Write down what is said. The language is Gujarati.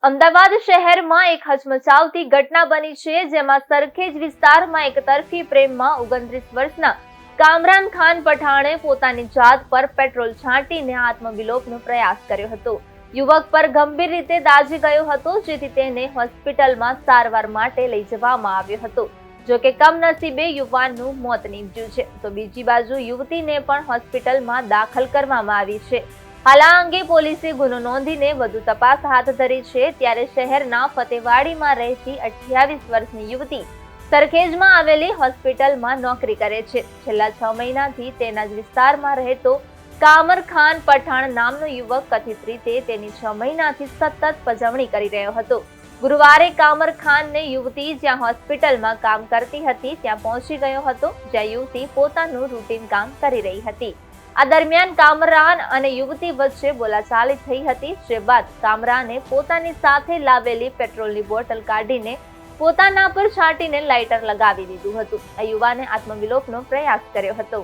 અમદાવાદ શહેરમાં એક હચમચાવતી ઘટના બની છે, જેમાં સરખેજ વિસ્તારમાં એકતરફી પ્રેમમાં 29 વર્ષના કામરાન ખાન પઠાણે પોતાની જાત પર પેટ્રોલ છાંટીને આત્મવિલોપનો પ્રયાસ કર્યો હતો. યુવક પર ગંભીર રીતે દાઝી ગયો હતો, જેથી તેને હોસ્પિટલમાં સારવાર માટે લઈ જવામાં આવ્યો હતો. જો કે કમનસીબે યુવાનનું મોત નીપજ્યું છે, તો બીજી બાજુ યુવતીને પણ હોસ્પિટલમાં દાખલ કરવામાં આવી છે. હાલ આ અંગે પોલીસે ગુનો નોંધીને વધુ તપાસ હાથ ધરી છે. ત્યારે શહેરના ફતેવાડીમાં રહેતી 28 વર્ષની યુવતી સરખેજમાં આવેલી હોસ્પિટલમાં નોકરી કરે છે. છેલ્લા 6 મહિનાથી તેના જ વિસ્તારમાં રહેતો કામર ખાન પઠાણ નામનો યુવક કથિત રીતે તેની 6 મહિનાથી સતત પજવણી કરી રહ્યો હતો. ગુરુવારે કામર ખાનને યુવતી જ્યાં હોસ્પિટલમાં કામ કરતી હતી ત્યાં પહોંચી ગયો હતો, જ્યાં યુવતી પોતાનું રૂટીન કામ કરી રહી હતી. આ દરમિયાન કામરાન અને યુવતી વચ્ચે બોલાચાલી થઈ હતી, જે બાદ કામરાને પોતાની સાથે લાવેલી પેટ્રોલની બોટલ કાઢીને પોતાના પર છાંટીને લાઇટર લગાવી દીધું હતું. આ યુવાને આત્મવિલોપનો પ્રયાસ કર્યો હતો.